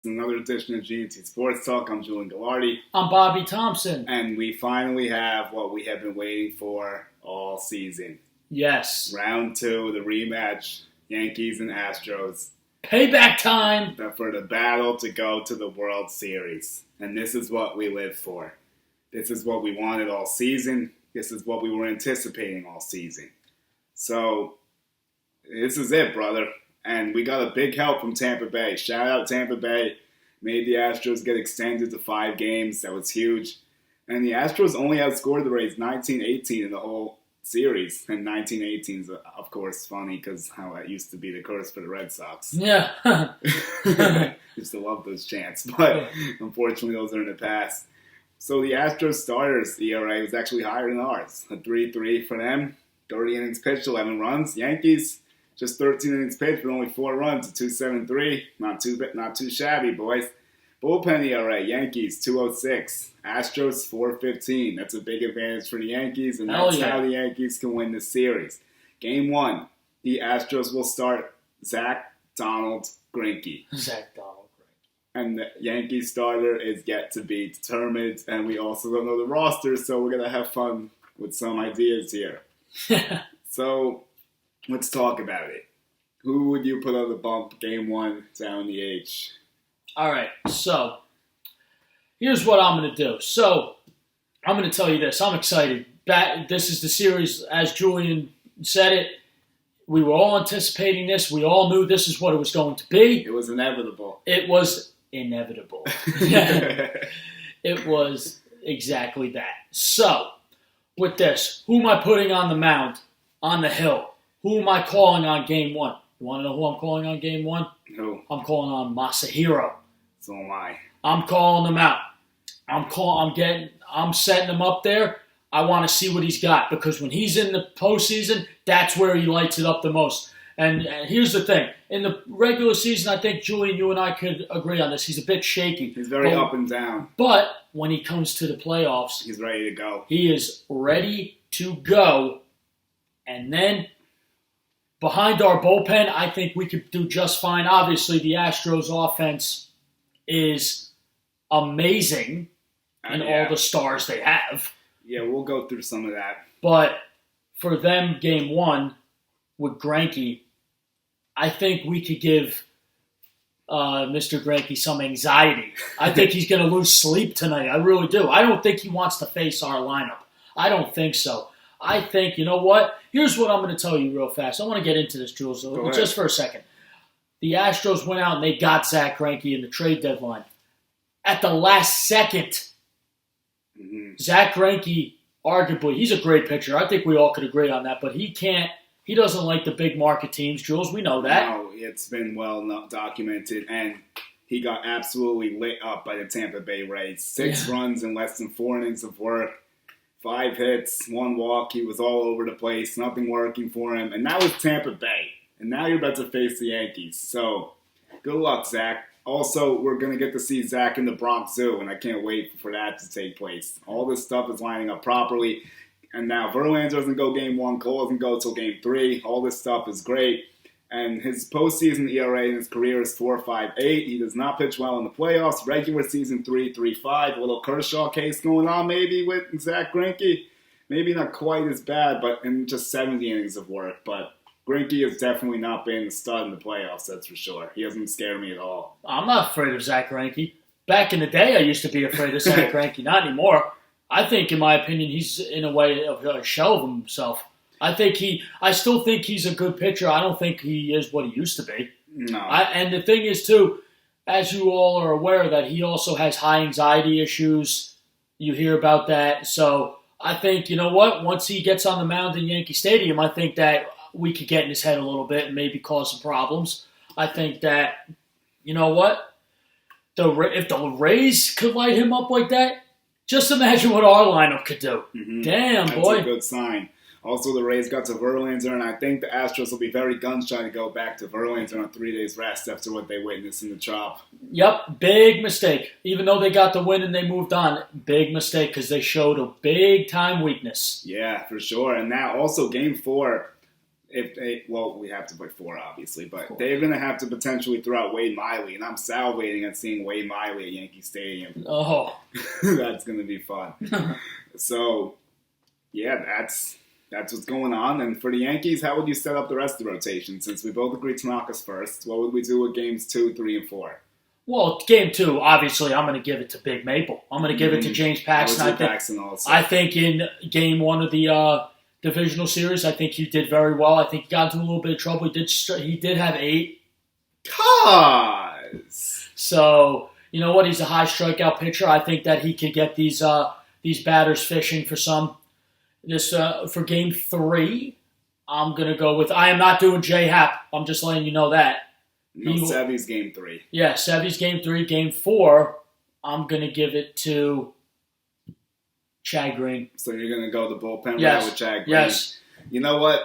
Another edition of GNT Sports Talk. I'm Julian Gallardi. I'm Bobby Thompson. And we finally have what we have been waiting for all season. Yes. Round 2, the rematch, Yankees and Astros. Payback time! For the battle to go to the World Series. And this is what we live for. This is what we wanted all season. This is what we were anticipating all season. So, this is it, brother. And we got a big help from Tampa Bay. Shout out Tampa Bay. Made the Astros get extended to 5 games. That was huge. And the Astros only outscored the Rays 19-18 in the whole series. And 19-18 is, of course, funny because how that used to be the curse for the Red Sox. Yeah. Used to love those chants. But unfortunately, those are in the past. So the Astros starters ERA was actually higher than ours. A 3.3 for them. 30 innings pitched, 11 runs. Yankees, just 13 innings pitched, but only 4 runs, a 2.73. Not too shabby, boys. Bullpen ERA, Yankees, 2.06. Astros, 4.15. That's a big advantage for the Yankees, and that's how the Yankees can win this series. Game 1, the Astros will start Zach Donald Greinke. Zach Donald Greinke. And the Yankees starter is yet to be determined, and we also don't know the roster, so we're going to have fun with some ideas here. So, let's talk about it. Who would you put on the bump game 1 down the H? All right, so here's what I'm going to do. So I'm going to tell you this. I'm excited. This is the series, as Julian said it. We were all anticipating this. We all knew this is what it was going to be. It was inevitable. It was inevitable. It was exactly that. So, with this, who am I putting on the mound, on the hill? Who am I calling on game 1? You want to know who I'm calling on game 1? Who? I'm calling on Masahiro. So am I. I'm calling him out. I'm setting him up there. I want to see what he's got because when he's in the postseason, that's where he lights it up the most. And here's the thing. In the regular season, I think, Julian, you and I could agree on this. He's a bit shaky. He's very up and down. But when he comes to the playoffs, he's ready to go. He is ready to go. And then behind our bullpen, I think we could do just fine. Obviously, the Astros offense is amazing and all the stars they have. Yeah, we'll go through some of that. But for them, game 1 with Greinke, I think we could give Mr. Greinke some anxiety. I think he's going to lose sleep tonight. I really do. I don't think he wants to face our lineup. I don't think so. I think, you know what? Here's what I'm going to tell you real fast. I want to get into this, Jules, just for a second. The Astros went out and they got Zach Greinke in the trade deadline. At the last second, Zach Greinke, arguably, he's a great pitcher. I think we all could agree on that, but he doesn't like the big market teams, Jules. We know that. No, it's been well documented, and he got absolutely lit up by the Tampa Bay Rays. 6 runs in less than 4 innings of work. 5 hits, 1 walk. He was all over the place. Nothing working for him. And that was Tampa Bay. And now you're about to face the Yankees. So, good luck, Zach. Also, we're going to get to see Zach in the Bronx Zoo, and I can't wait for that to take place. All this stuff is lining up properly. And now Verlander doesn't go game 1. Cole doesn't go until game 3. All this stuff is great. And his postseason ERA in his career is 4.58. He does not pitch well in the playoffs. Regular season 3.35. A little Kershaw case going on maybe with Zach Greinke. Maybe not quite as bad, but in just 70 innings of work. But Greinke has definitely not been a stud in the playoffs, that's for sure. He doesn't scare me at all. I'm not afraid of Zach Greinke. Back in the day, I used to be afraid of Zach Greinke. Not anymore. I think, in my opinion, he's in a way of a shell of himself. I still think he's a good pitcher. I don't think he is what he used to be. No. And the thing is, too, as you all are aware, that he also has high anxiety issues. You hear about that. So I think, you know what? Once he gets on the mound in Yankee Stadium, I think that we could get in his head a little bit and maybe cause some problems. I think that, you know what? If the Rays could light him up like that, just imagine what our lineup could do. Mm-hmm. Damn, boy. That's a good sign. Also, the Rays got to Verlander, and I think the Astros will be very gun-shy to go back to Verlander on 3 days rest after what they witnessed in the Trop. Yep, big mistake. Even though they got the win and they moved on, big mistake because they showed a big-time weakness. Yeah, for sure. And now also Game 4, we have to put 4, obviously, but they're going to have to potentially throw out Wade Miley, and I'm salivating at seeing Wade Miley at Yankee Stadium. Oh. That's going to be fun. So, yeah, that's what's going on. And for the Yankees, how would you set up the rest of the rotation? Since we both agreed Tanaka's first, what would we do with games 2, 3, and 4? Well, game 2, obviously, I'm going to give it to Big Maple. I'm going to give it to James Paxton. I think in game 1 of the divisional series, I think he did very well. I think he got into a little bit of trouble. He did have 8. So, you know what? He's a high strikeout pitcher. I think that he could get these batters fishing for some. For game 3, I'm going to go with... I am not doing J-Hap. I'm just letting you know that. No, Sevy's game 3. Yeah, Sevy's game 3. Game 4, I'm going to give it to Chad Green. So you're going to go the bullpen route with Chad Green? Yes. You know what?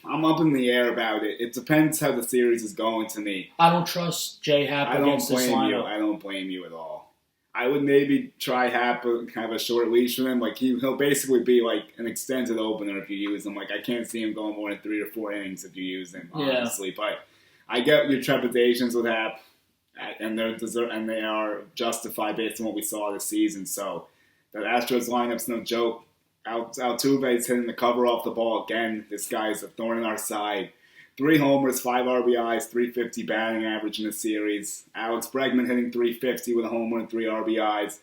I'm up in the air about it. It depends how the series is going to me. I don't trust J-Hap against this lineup. I don't blame you at all. I would maybe try Hap, have a short leash with him. Like he'll basically be like an extended opener if you use him. Like I can't see him going more than 3 or 4 innings if you use him, honestly. Yeah. But I get your trepidations with Hap, and they are justified based on what we saw this season. So that Astros lineup's no joke. Altuve's hitting the cover off the ball again. This guy's a thorn in our side. 3 homers, 5 RBIs, 350 batting average in the series. Alex Bregman hitting 350 with a homer and 3 RBIs.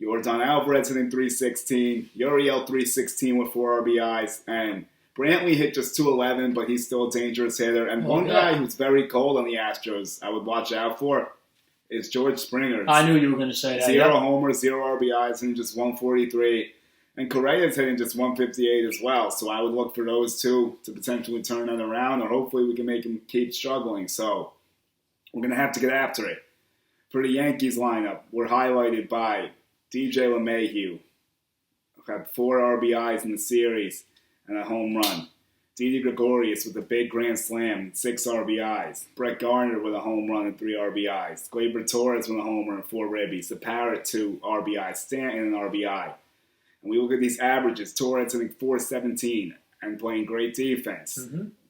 Yordan Alvarez hitting 316. Uriel 316 with 4 RBIs. And Brantley hit just 211, but he's still a dangerous hitter. And one guy who's very cold on the Astros I would watch out for is George Springer. I knew you were going to say that. 0 homers, 0 RBIs, and just 143. And Correa's hitting just 158 as well. So I would look for those two to potentially turn that around, or hopefully we can make him keep struggling. So we're going to have to get after it. For the Yankees lineup, we're highlighted by DJ LeMahieu, who had 4 RBIs in the series and a home run. Didi Gregorius with a big grand slam, 6 RBIs. Brett Gardner with a home run and 3 RBIs. Gleyber Torres with a homer and 4 ribbies. The Parrot, 2 RBIs. Stanton, an RBI. And we look at these averages. Torres hitting 417 and playing great defense.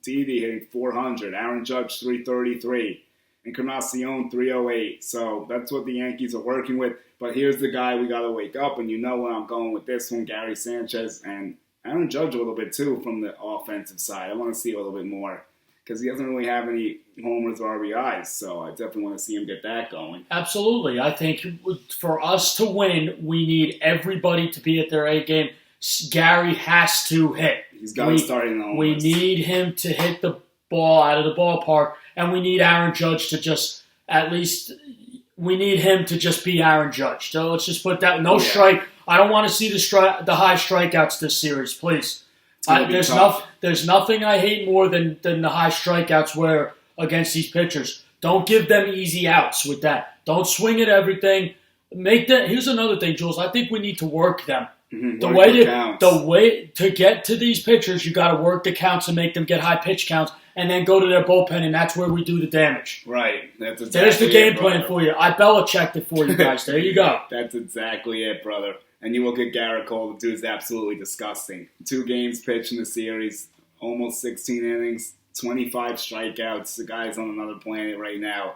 Didi hitting 400. Aaron Judge 333. Encarnacion 308. So that's what the Yankees are working with. But here's the guy we got to wake up. And you know when I'm going with this one, Gary Sanchez and Aaron Judge a little bit too from the offensive side. I want to see a little bit more because he doesn't really have any homers or RBIs. So I definitely want to see him get that going. Absolutely. I think for us to win, we need everybody to be at their A game. Gary has to hit. He's got to start in the homers. We need him to hit the ball out of the ballpark, and we need Aaron Judge to just we need him to just be Aaron Judge. So let's just put that. No strike. I don't want to see the high strikeouts this series, please. There's nothing I hate more than the high strikeouts where against these pitchers. Don't give them easy outs with that. Don't swing at everything. Here's another thing, Jules. I think we need to work them. The way to get to these pitchers, you got to work the counts and make them get high pitch counts, and then go to their bullpen, and that's where we do the damage. Right. There's the game plan for you. I Belichicked it for you guys. There you go. That's exactly it, brother. And you look at Garrett Cole, the dude's absolutely disgusting. 2 games pitched in the series, almost 16 innings, 25 strikeouts. The guy's on another planet right now.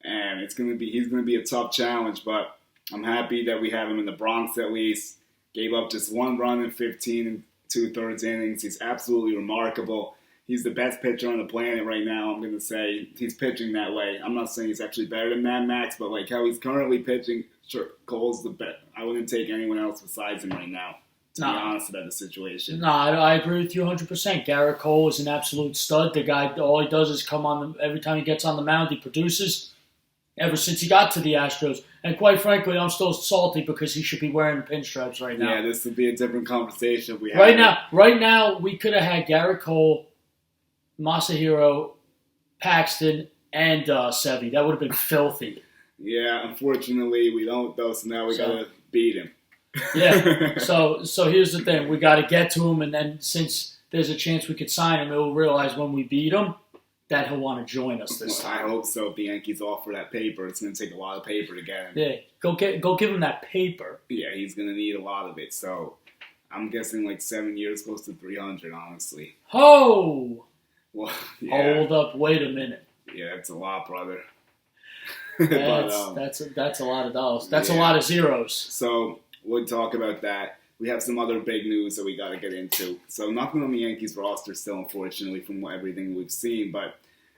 And he's going to be a tough challenge, but I'm happy that we have him in the Bronx at least. Gave up just 1 run in 15 and 2/3 innings. He's absolutely remarkable. He's the best pitcher on the planet right now, I'm going to say. He's pitching that way. I'm not saying he's actually better than Mad Max, but like how he's currently pitching, sure, Cole's the best. I wouldn't take anyone else besides him right now, to be honest about the situation. No, I agree with you 100%. Garrett Cole is an absolute stud. The guy, all he does is come on every time he gets on the mound, he produces. Ever since he got to the Astros. And quite frankly, I'm still salty because he should be wearing the pinstripes right now. Yeah, this would be a different conversation if we had Right now, we could have had Garrett Cole, Masahiro, Paxton, and Sevy. That would have been filthy. Yeah, unfortunately, we don't, though, so now we got to beat him. Yeah, so here's the thing. We got to get to him, and then since there's a chance we could sign him, we'll realize when we beat him that he'll want to join us this time. I hope so. If the Yankees offer that paper, it's going to take a lot of paper to get him. Yeah, go give him that paper. Yeah, he's going to need a lot of it. So I'm guessing like 7 years, close to 300, honestly. Oh! Well, yeah. Hold up, wait a minute. Yeah, it's a lot, brother. That's a lot of dollars. That's a lot of zeros. So we'll talk about that. We have some other big news that we got to get into. So nothing on the Yankees roster still, unfortunately, from everything we've seen. But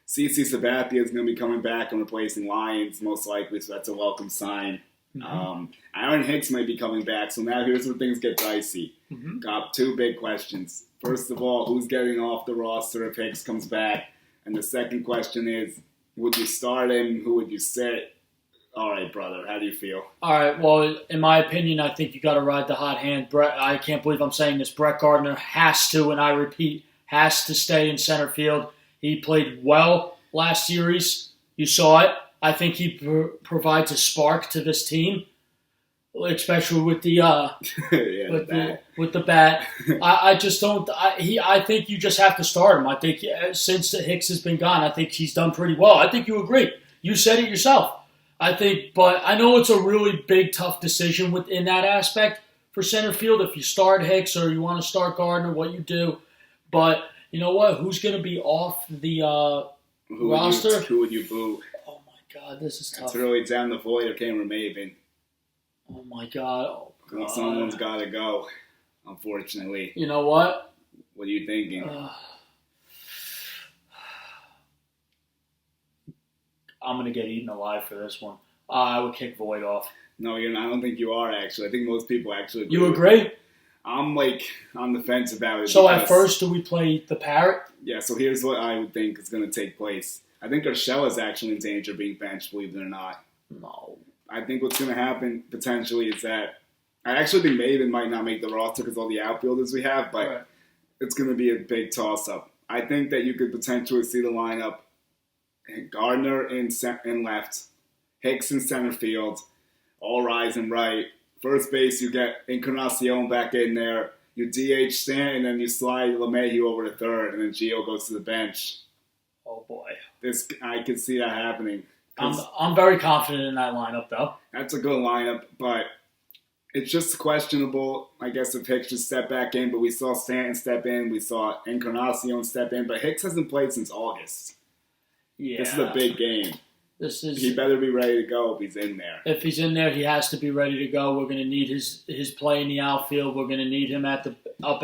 CC Sabathia is going to be coming back and replacing Lyons, most likely, so that's a welcome sign. Mm-hmm. Aaron Hicks might be coming back, so now here's where things get dicey. Mm-hmm. Got two big questions. First of all, who's getting off the roster if Hicks comes back? And the second question is, would you start him? Who would you sit? All right, brother, how do you feel? All right, well, in my opinion, I think you got to ride the hot hand. I can't believe I'm saying this. Brett Gardner has to, and I repeat, has to stay in center field. He played well last series. You saw it. I think he provides a spark to this team, especially with the with the bat. I just don't. I think you just have to start him. I think since Hicks has been gone, I think he's done pretty well. I think you agree. You said it yourself. I think, but I know it's a really big, tough decision within that aspect for center field. If you start Hicks or you want to start Gardner, what you do. But you know what? Who's going to be off the roster? Who would you boo? Oh my God, this is tough. It's really down the void or Cameron Maven. Oh my God. Oh God. Someone's got to go, unfortunately. You know what? What are you thinking? I'm going to get eaten alive for this one. I would kick Void off. No, you're not. I don't think you are, actually. I think most people actually agree. You agree? I'm, on the fence about it. So at first, do we play the Parrot? Yeah, so here's what I would think is going to take place. I think Urshela is actually in danger of being benched, believe it or not. No. I think what's going to happen, potentially, is that I actually think Maven might not make the roster because all the outfielders we have, but It's going to be a big toss-up. I think that you could potentially see the lineup Gardner in left, Hicks in center field, all rise and right. First base, you get Encarnacion back in there. You DH Stanton, and then you slide LeMahieu over to third, and then Gio goes to the bench. Oh boy, I could see that happening. I'm very confident in that lineup, though. That's a good lineup, but it's just questionable. I guess if Hicks just step back in, but we saw Stanton step in, we saw Encarnacion step in, but Hicks hasn't played since August. Yeah. This is a big game. He better be ready to go if he's in there. If he's in there, he has to be ready to go. We're going to need his play in the outfield. We're going to need him up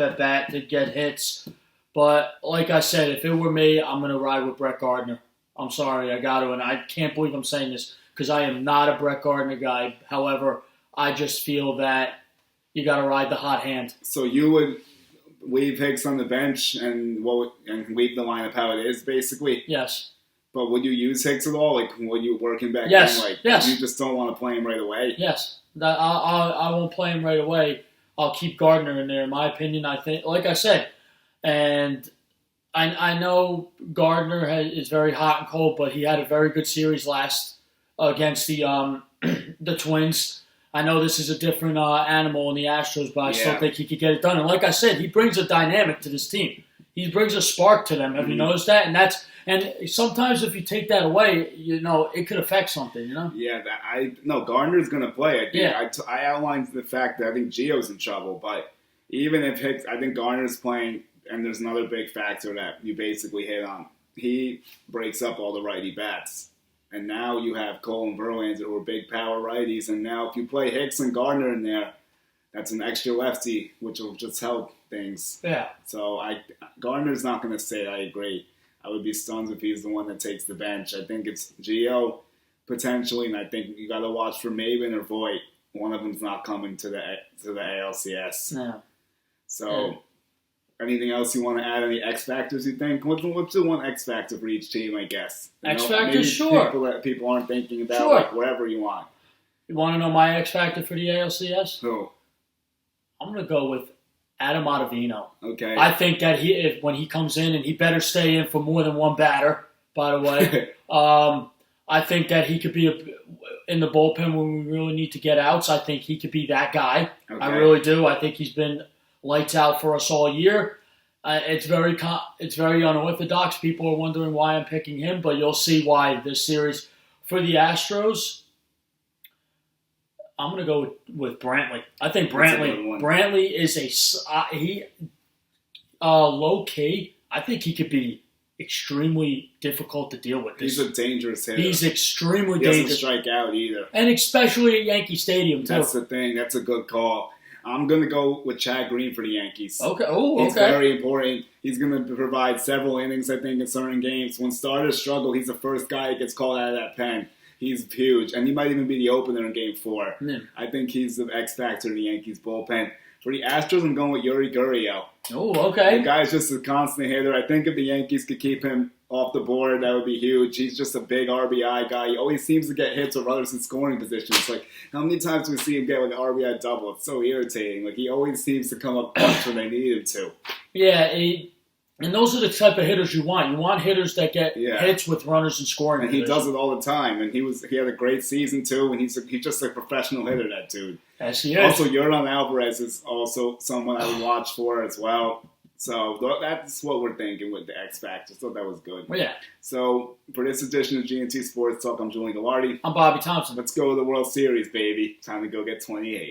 at bat to get hits. But like I said, if it were me, I'm going to ride with Brett Gardner. I'm sorry, I got to, and I can't believe I'm saying this because I am not a Brett Gardner guy. However, I just feel that you got to ride the hot hand. So you would leave Hicks on the bench and leave the lineup how it is, basically? Yes. But would you use Hicks at all? When you working back yes. in? Yes. You just don't want to play him right away? Yes. I won't play him right away. I'll keep Gardner in there, in my opinion. I think, like I said, and I know Gardner is very hot and cold, but he had a very good series last against the the Twins. I know this is a different animal in the Astros, but I still think he could get it done. And like I said, he brings a dynamic to this team. He brings a spark to them. Have you noticed that? And sometimes if you take that away, it could affect something, Yeah, Gardner's going to play. I outlined the fact that I think Gio's in trouble, but even if Hicks, I think Gardner's playing, and there's another big factor that you basically hit on. He breaks up all the righty bats. And now you have Cole and Verlander who are big power righties, and now if you play Hicks and Gardner in there, that's an extra lefty, which will just help things. Yeah. So Gardner's not going to sit. I agree. I would be stunned if he's the one that takes the bench. I think it's Gio, potentially, and I think you got to watch for Maven or Voit. One of them's not coming to the ALCS. No. So, anything else you want to add? Any X factors you think? What's the one X factor for each team? I guess X factor, sure. People that people aren't thinking about, whatever you want. You want to know my X factor for the ALCS? Who? I'm going to go with Adam Ottavino. Okay. I think that when he comes in, and he better stay in for more than one batter, by the way. I think that he could be in the bullpen when we really need to get outs. I think he could be that guy. Okay. I really do. I think he's been lights out for us all year. It's very unorthodox. People are wondering why I'm picking him, but you'll see why this series. For the Astros, I'm going to go with Brantley. I think Brantley is low key. I think he could be extremely difficult to deal with. He's a dangerous hitter. He's extremely He dangerous. doesn't strike out either. And especially at Yankee Stadium, too. That's the thing. That's a good call. I'm going to go with Chad Green for the Yankees. Okay. Oh, okay. He's very important. He's going to provide several innings, I think, in certain games. When starters struggle, he's the first guy that gets called out of that pen. He's huge. And he might even be the opener in Game 4. Yeah. I think he's the X factor in the Yankees bullpen. For the Astros, I'm going with Yuri Gurriel. Oh, okay. The guy's just a constant hitter. I think if the Yankees could keep him off the board, that would be huge. He's just a big RBI guy. He always seems to get hits with runners in scoring positions. Like, how many times do we see him get like an RBI double? It's so irritating. Like, he always seems to come up clutch when they need him to. Yeah, and those are the type of hitters you want. You want hitters that get hits with runners in scoring positions. And positions. he does it all the time. And he had a great season, too. And he's just a professional hitter, that dude. Yes, he is. Also, Yordan Alvarez is also someone I would watch for as well. So that's what we're thinking with the X Factor. So that was good. Yeah. So for this edition of G&T Sports Talk, I'm Julian Gallardi. I'm Bobby Thompson. Let's go to the World Series, baby. Time to go get 28.